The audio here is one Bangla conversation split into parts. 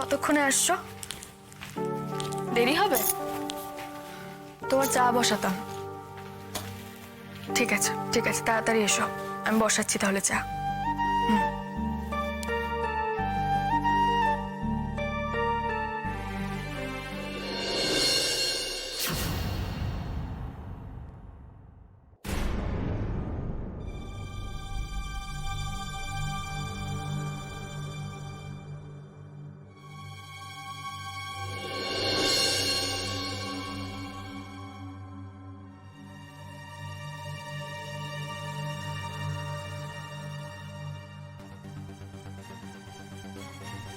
কতক্ষণে আসছো? দেরি হবে? তোমার চা বসাতাম। ঠিক আছে ঠিক আছে, তাড়াতাড়ি এসো, আমি বসাচ্ছি তাহলে চা।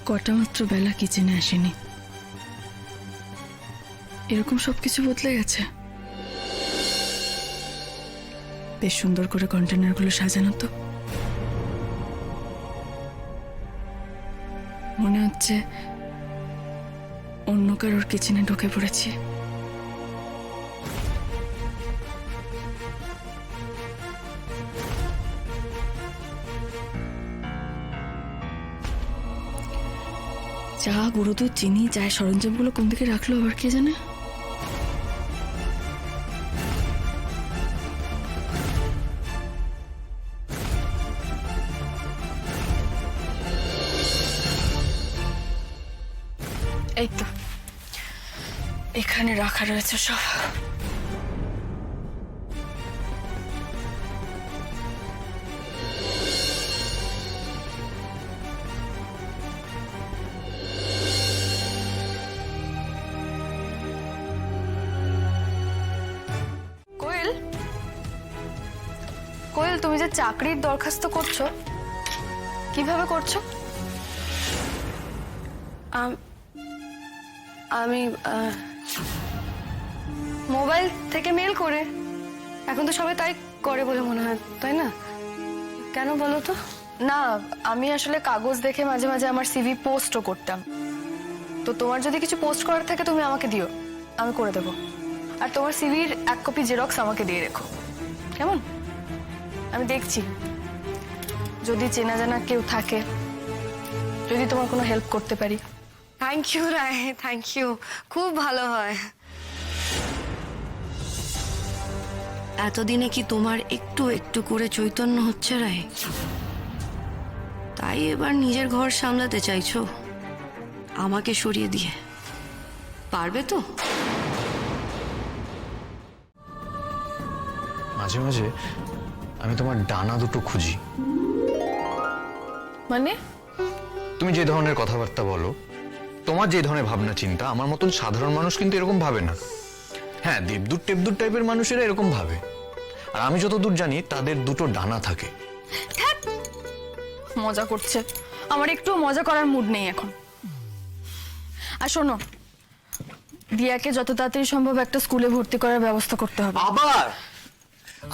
কটা মাত্র বেলা কিচেনে আসেনি, এরকম সবকিছু বদলে গেছে। বেশ সুন্দর করে কন্টেনারগুলো সাজানো তো। মনে হচ্ছে অন্য কারোর কিচেনে ঢুকে পড়েছি। চা, গুঁড়ো দুধ, চিনি, চায়ের সরঞ্জামগুলো কোন দিকে রাখলো আবার কে জানে। এই তো এখানে রাখা রয়েছে সব। কোয়েল, তুমি যে চাকরির দরখাস্ত করছো, কিভাবে করছো? আমি মোবাইল থেকে মেল করে। এখন তো সবাই তাই করে বলে মনে হয়, তাই না? কেন বলো তো? না, আমি আসলে কাগজ দেখে মাঝে মাঝে আমার সিভি পোস্টও করতাম। তো তোমার যদি কিছু পোস্ট করার থাকে তুমি আমাকে দিও, আমি করে দেবো। আর তোমার সিভির 1 কপি জেরক্স আমাকে দিয়ে রেখো, কেমন? আমি দেখছি যদি চেনা জানা কেউ থাকে, যদি তোমার কোনো হেল্প করতে পারি। Thank you Roy, thank you, খুব ভালো হয়। এতদিনে কি তোমার একটু একটু করে চৈতন্য হচ্ছে রায়? তাই এবার নিজের ঘর সামলাতে চাইছো আমাকে সরিয়ে দিয়ে? পারবে তো? মাঝে মাঝে আমি তোমার ডানা দুটো খুঁজি। মানে? তুমি যে ধরনের কথাবার্তা বলো, তোমার যে ধরনের ভাবনা চিন্তা, আমার মতন সাধারণ মানুষ কিন্তু এরকম ভাবে না। হ্যাঁ, দেবদূত টেবদূত টাইপের মানুষেরা এরকম ভাবে। আর আমি যতদূর জানি তাদের দুটো ডানা থাকে। মজা করছে, আমার একটু মজা করার মুড নেই এখন। আর শোনো, দিয়াকে যত তাড়াতাড়ি সম্ভব একটা স্কুলে ভর্তি করার ব্যবস্থা করতে হবে। আবার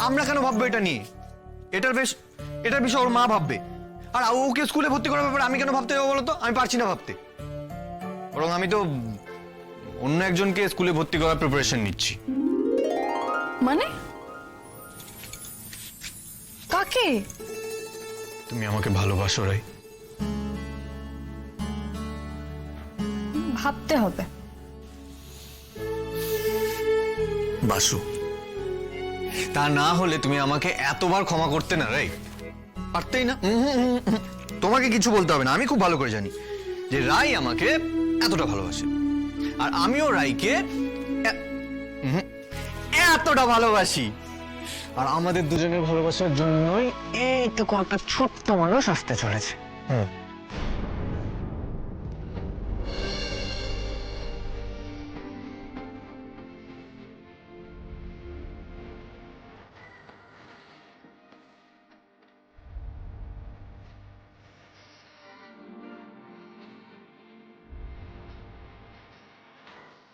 আমরা কেন ভাববো এটা নিয়ে? এটার বিষয় ওর মা ভাববে। আর ওকে স্কুলে ভর্তি করার ব্যাপারে আমি কেন ভাবতে যাবো বলো তো? আমি পারছি না ভাবতে। বরং আমি তো অন্য একজনকে স্কুলে ভর্তি করার প্রিপারেশন নিচ্ছি। মানে কাকে? তুমি আমাকে ভালোবাসো রাই? ভাবতে হবে। বাসু, তা না হলে তুমি আমাকে এতবার ক্ষমা করতে না রাই? পারতেই না। তোমাকে কিছু বলতে হবে না, আমি খুব ভালো করে জানি যে রাই আমাকে এতটা ভালোবাসে, আর আমিও রাইকে এতটা ভালোবাসি। আর আমাদের দুজনের ভালোবাসার জন্যই এইটুকু একটা ছোট্ট মানুষ আসতে চলেছে।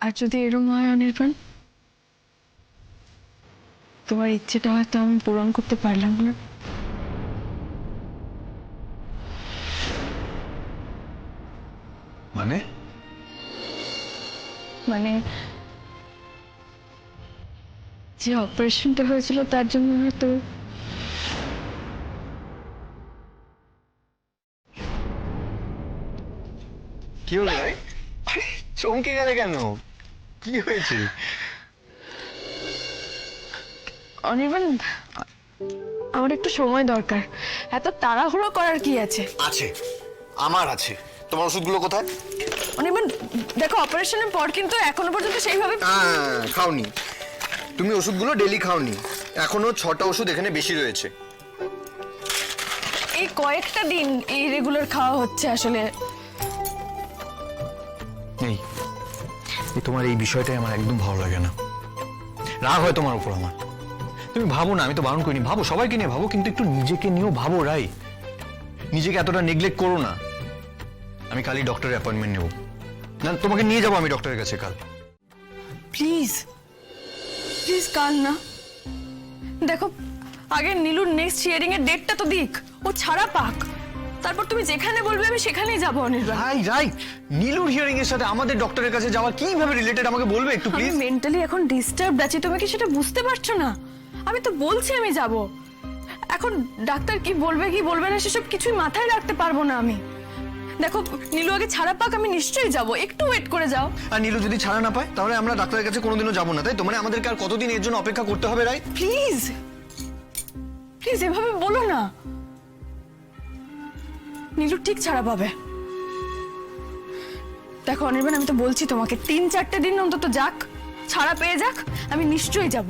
আর যদি এরকম হয় অনির্বাণ, তোমার ইচ্ছেটা হয়তো আমি পূরণ করতে পারলাম না। মানে মানে যে অপারেশনটা হয়েছিল তার জন্য হয়তো কি হলো রাই? আরে, চমকে গেলে কেন? কি হয়েছে? অনির্বাণ, আমার একটু সময় দরকার। এত তাড়াহুড়ো করার কি আছে? আছে, আমার আছে। তোমার ওষুধগুলো কোথায়? অনির্বাণ দেখো, অপারেশনের পর কিন্তু এখনো পর্যন্ত সেইভাবে খাওনি। তুমি ওষুধগুলো ডেলি খাওনি। এখনো 6টা ওষুধ এখানে বেশি রয়েছে। এই কয়েকটা দিন এই রেগুলার খাওয়া হচ্ছে আসলে। এই তোমার এই বিষয়টাই আমার একদম ভালো লাগে না। রাগ হয় তোমার উপর আমার। তুমি ভাবো না, আমি তো বারণ করিনি, ভাবো, সবাইকে নিয়ে ভাবো, কিন্তু একটু নিজেকে নিয়েও ভাবো রাই। নিজেকে এতটা নেগলেক্ট করো না। আমি কালই ডক্টরের অ্যাপয়েন্টমেন্ট নেব। না, তোমাকে নিয়ে যাবো আমি ডক্টরের কাছে কাল। প্লিজ প্লিজ কাল না। দেখো, আগে নীলুর নেক্সট হিয়ারিং এর ডেটটা তো দিক, ও ছাড়া পাক, তারপর তুমি যেখানে বলবে আমি সেখানেই যাবো। অনির্বাণ, রাই, নীলুর হিয়ারিং এর সাথে আমাদের ডক্টরের কাছে যাওয়া কিভাবে রিলেটেড আমাকে বলবে একটু আমি প্লিজ? মেন্টালি এখন ডিস্টার্বড আছি, তুমি কি সেটা বুঝতে পারছো না? আমি তো বলছি আমি যাব। এখন ডাক্তার কি বলবে কি বলবে না সেসব কিছুই মাথায় রাখতে পারবো না আমি। দেখো, নীলু আগে ছাড়া পাক, আমি নিশ্চয়ই যাব, একটু ওয়েট করে যাও। আর নীলু যদি ছাড়া না পায় তাহলে আমরা ডাক্তারের কাছে কোনোদিনও যাবো না, তাই তো? মানে আমাদেরকে আর কতদিন এর জন্য অপেক্ষা করতে হবে রাই? প্লিজ প্লিজ এভাবে বলো না। নীলু ঠিক ছাড়া পাবে। দেখো অনির্বাণ, আমি তো বলছি তোমাকে 3-4টে দিন অন্তত যাক, ছাড়া পেয়ে যাক, আমি নিশ্চয়ই যাব।